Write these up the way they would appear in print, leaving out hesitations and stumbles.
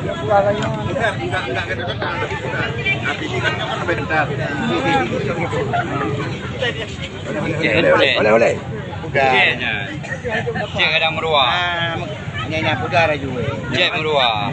Enggak kedengeran, tapi sudah. Tapi ini kan memang bentar. Oleh. Udah. Cek kadang meruah. Nyanyi udara juga. Cek meruah.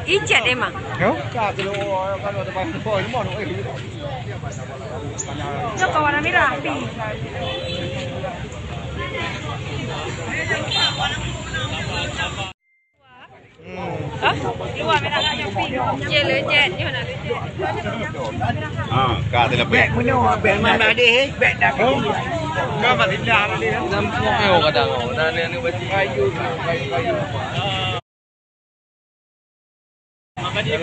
Icet emang. Yo kawan kami rapi. Hah? Luar merah yang pink. Jet le jet ni mana le jet. Kak telepek. Beg mana deh? Beg dah. Kau masih dah ni. Nampak kadang. Dan ni baju kayu. Maka dia